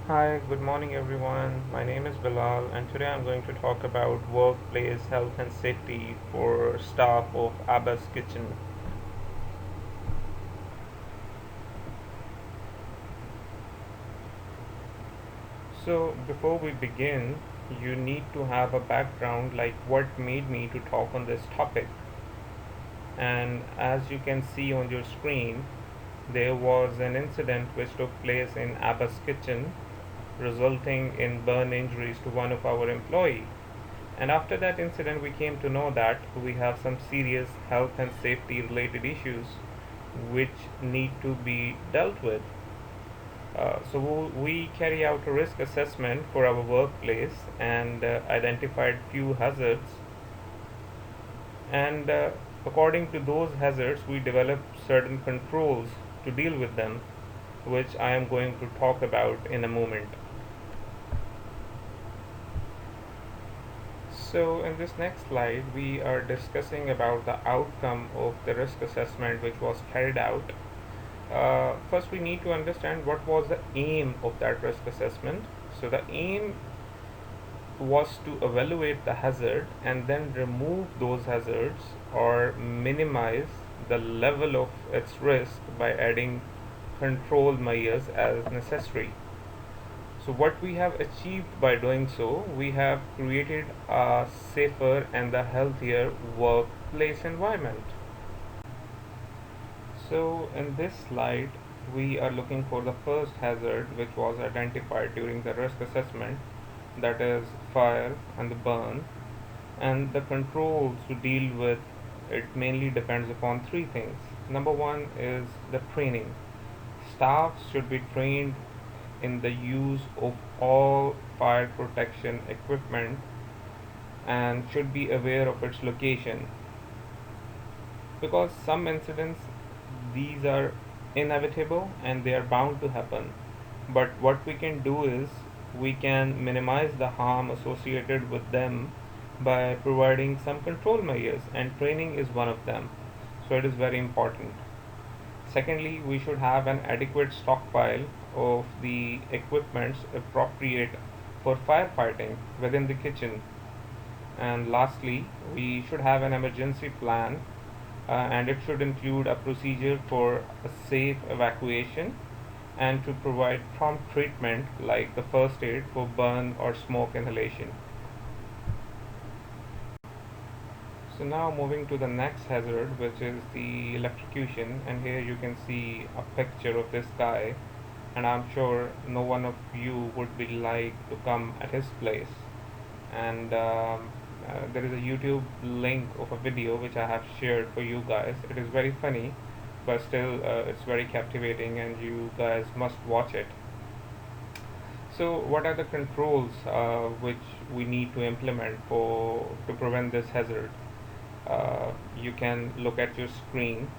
Hi, good morning everyone. My name is Bilal, and today I'm going to talk about workplace health and safety for staff of Abbas Kitchen. So, before we begin, you need to have a background like what made me to talk on this topic. And as you can see on your screen, there was an incident which took place in Abbas Kitchen, resulting in burn injuries to one of our employees. And after that incident, we came to know that we have some serious health and safety related issues which need to be dealt with. So we carry out a risk assessment for our workplace and identified few hazards. And according to those hazards, we develop certain controls to deal with them, which I am going to talk about in a moment. So in this next slide, we are discussing about the outcome of the risk assessment which was carried out. First, we need to understand what was the aim of that risk assessment. So the aim was to evaluate the hazard and then remove those hazards or minimize the level of its risk by adding control measures as necessary. So, what we have achieved by doing so, we have created a safer and a healthier workplace environment. So, in this slide, we are looking for the first hazard which was identified during the risk assessment, that is fire and the burn. And the controls to deal with it mainly depends upon three things. Number one is the training. Staff should be trained in the use of all fire protection equipment and should be aware of its location, because some incidents, these are inevitable and they are bound to happen. But what we can do is we can minimize the harm associated with them by providing some control measures, and training is one of them. So it is very important. Secondly, we should have an adequate stockpile of the equipments appropriate for firefighting within the kitchen. And lastly, we should have an emergency plan, and it should include a procedure for a safe evacuation and to provide prompt treatment like the first aid for burn or smoke inhalation. So now moving to the next hazard, which is the electrocution, and here you can see a picture of this guy, and I'm sure no one of you would be like to come at his place. And there is a YouTube link of a video which I have shared for you guys. It is very funny, but still it's very captivating, and you guys must watch it. So, what are the controls which we need to implement for to prevent this hazard? You can look at your screen.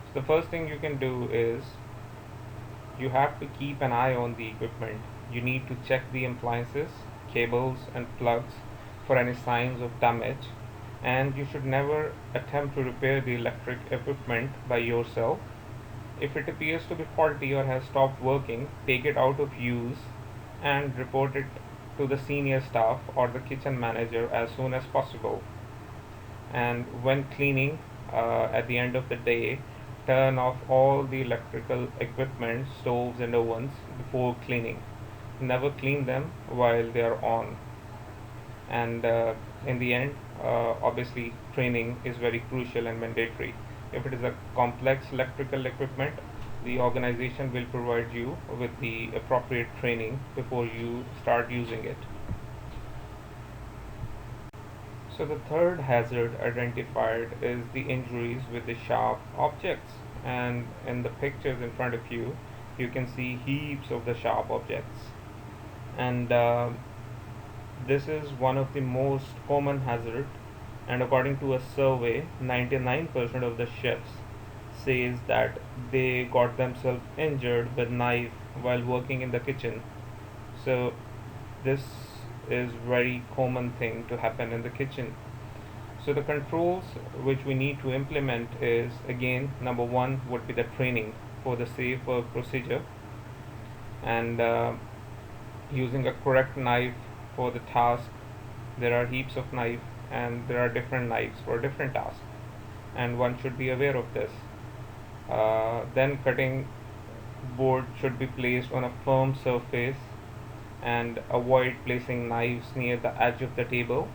So the first thing you can do is you have to keep an eye on the equipment. You need to check the appliances, cables, and plugs for any signs of damage. And you should never attempt to repair the electric equipment by yourself. If it appears to be faulty or has stopped working, take it out of use and report it to the senior staff or the kitchen manager as soon as possible. And when cleaning, at the end of the day, turn off all the electrical equipment, stoves and ovens before cleaning. Never clean them while they are on. And in the end, obviously training is very crucial and mandatory. If it is a complex electrical equipment, the organization will provide you with the appropriate training before you start using it. So the third hazard identified is the injuries with the sharp objects. And in the pictures in front of you, you can see heaps of the sharp objects. And this is one of the most common hazard. And according to a survey, 99% of the chefs says that they got themselves injured with knife while working in the kitchen. So this is very common thing to happen in the kitchen. So the controls which we need to implement is, again, number one would be the training for the safe work procedure, and using a correct knife for the task. There are heaps of knife and there are different knives for different tasks, and one should be aware of this. Then cutting board should be placed on a firm surface and avoid placing knives near the edge of the table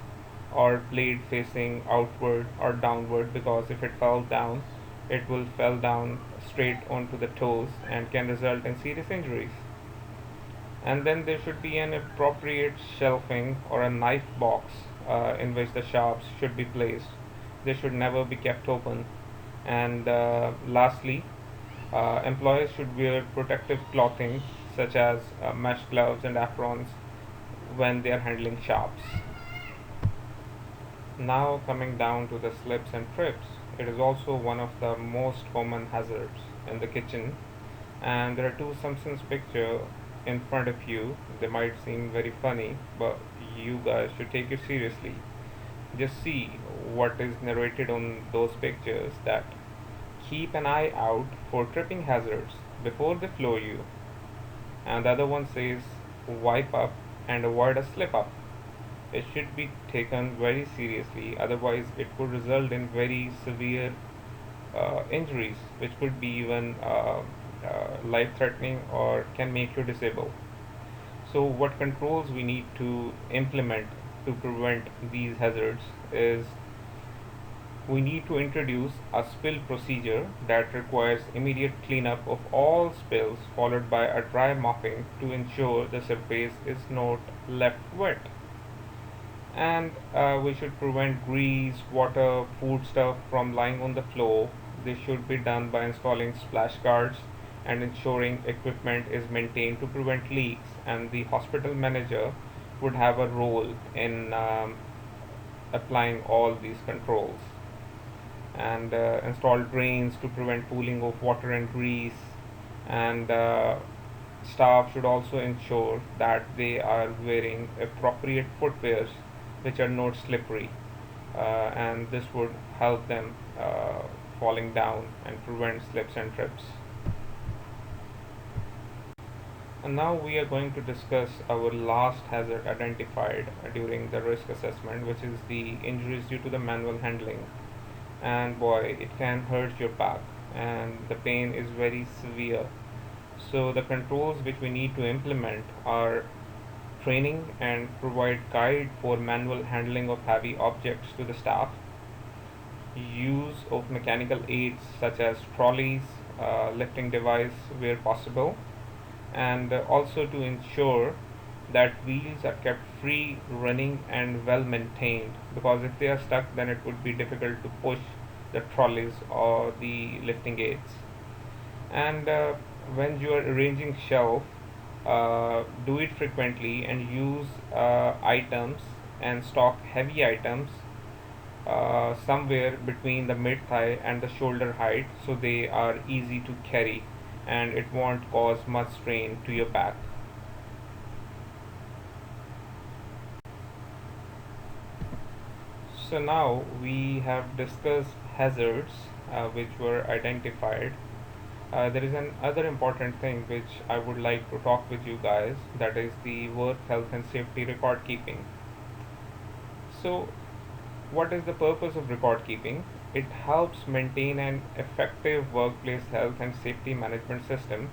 or blade facing outward or downward, because if it falls down, it will fall down straight onto the toes and can result in serious injuries. And then there should be an appropriate shelving or a knife box in which the sharps should be placed. They should never be kept open. And lastly, employees should wear protective clothing such as mesh gloves and aprons when they are handling sharps. Now coming down to the slips and trips, it is also one of the most common hazards in the kitchen, and there are two Simpsons picture in front of you. They might seem very funny, but you guys should take it seriously. Just see what is narrated on those pictures, that keep an eye out for tripping hazards before they floor you. And the other one says wipe up and avoid a slip up. It should be taken very seriously, otherwise it could result in very severe injuries, which could be even life threatening or can make you disabled. So what controls we need to implement to prevent these hazards is, we need to introduce a spill procedure that requires immediate cleanup of all spills followed by a dry mopping to ensure the surface is not left wet. And we should prevent grease, water, food stuff from lying on the floor. This should be done by installing splash guards and ensuring equipment is maintained to prevent leaks. And the hospital manager would have a role in applying all these controls, and install drains to prevent pooling of water and grease. And staff should also ensure that they are wearing appropriate footwears which are not slippery, and this would help them falling down and prevent slips and trips. And now we are going to discuss our last hazard identified during the risk assessment, which is the injuries due to the manual handling. And boy, it can hurt your back, and the pain is very severe. So the controls which we need to implement are training and provide guide for manual handling of heavy objects to the staff, use of mechanical aids such as trolleys, lifting device where possible, and also to ensure that wheels are kept free running and well maintained, because if they are stuck then it would be difficult to push the trolleys or the lifting aids. And when you are arranging shelf, do it frequently and use items and stock heavy items somewhere between the mid thigh and the shoulder height, so they are easy to carry and it won't cause much strain to your back. So now we have discussed hazards which were identified. There is another important thing which I would like to talk with you guys, that is the work health and safety record keeping. So what is the purpose of record keeping? It helps maintain an effective workplace health and safety management system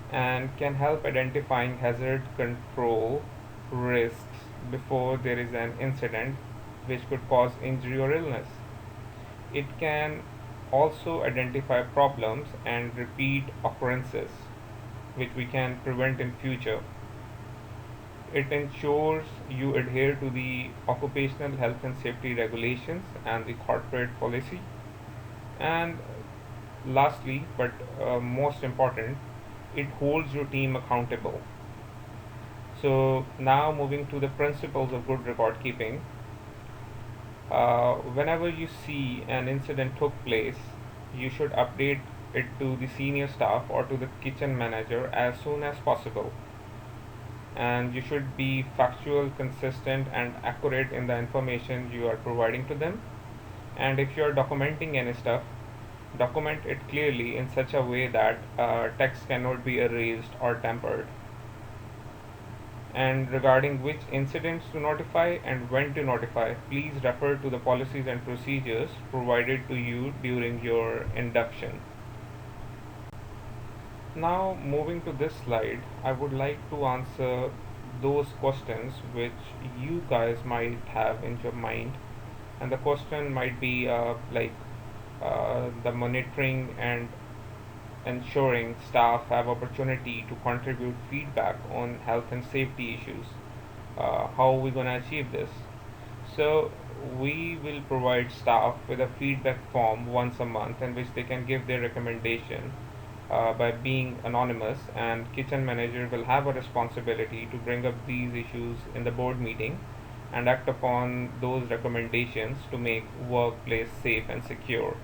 and can help identifying hazard control risks before there is an incident which could cause injury or illness. It can also identify problems and repeat occurrences which we can prevent in future. It ensures you adhere to the occupational health and safety regulations and the corporate policy. And lastly, but most important, it holds your team accountable. So now moving to the principles of good record keeping. Whenever you see an incident took place, you should update it to the senior staff or to the kitchen manager as soon as possible. And you should be factual, consistent, and accurate in the information you are providing to them. And if you are documenting any stuff, document it clearly in such a way that text cannot be erased or tampered. And regarding which incidents to notify and when to notify, please refer to the policies and procedures provided to you during your induction. Now, moving to this slide, I would like to answer those questions which you guys might have in your mind. And the question might be the monitoring and ensuring staff have opportunity to contribute feedback on health and safety issues. How are we going to achieve this? So we will provide staff with a feedback form once a month in which they can give their recommendation by being anonymous, and kitchen manager will have a responsibility to bring up these issues in the board meeting and act upon those recommendations to make workplace safe and secure.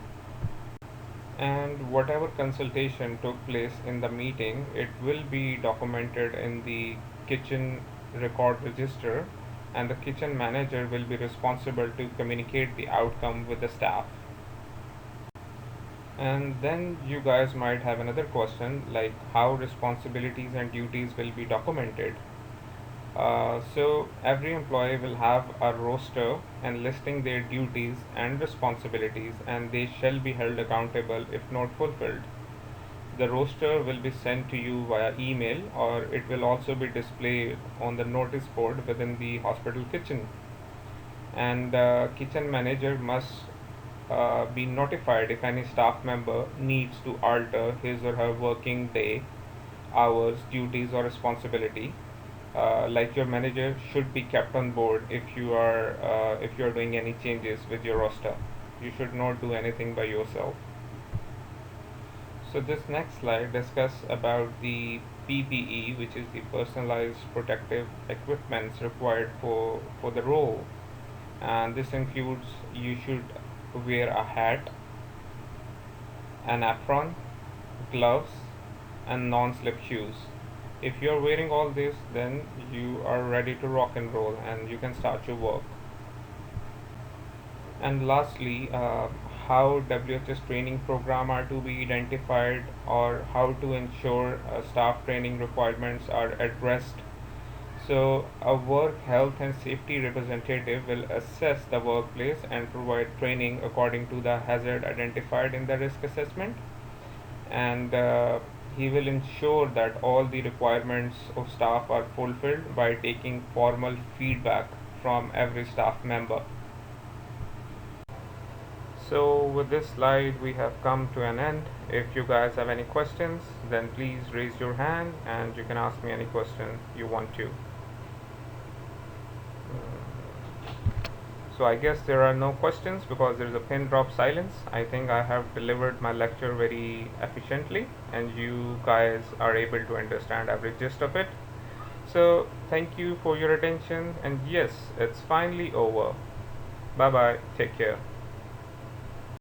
And whatever consultation took place in the meeting, it will be documented in the kitchen record register, and the kitchen manager will be responsible to communicate the outcome with the staff. And then you guys might have another question like how responsibilities and duties will be documented. So every employee will have a roster and listing their duties and responsibilities, and they shall be held accountable if not fulfilled. The roster will be sent to you via email, or it will also be displayed on the notice board within the hospital kitchen. And kitchen manager must be notified if any staff member needs to alter his or her working day, hours, duties, or responsibility. Like your manager should be kept on board if you are doing any changes with your roster. You should not do anything by yourself. So this next slide discuss about the PPE, which is the personalized protective equipments required for the role. And this includes you should wear a hat, an apron, gloves, and non-slip shoes. If you're wearing all this, then you are ready to rock and roll and you can start your work. And lastly, how WHS training program are to be identified, or how to ensure staff training requirements are addressed. So a work health and safety representative will assess the workplace and provide training according to the hazard identified in the risk assessment, and he will ensure that all the requirements of staff are fulfilled by taking formal feedback from every staff member. So with this slide we have come to an end. If you guys have any questions, then please raise your hand and you can ask me any question you want to. So I guess there are no questions because there is a pin drop silence. I think I have delivered my lecture very efficiently and you guys are able to understand every gist of it. So thank you for your attention, and yes, it's finally over. Bye bye, take care.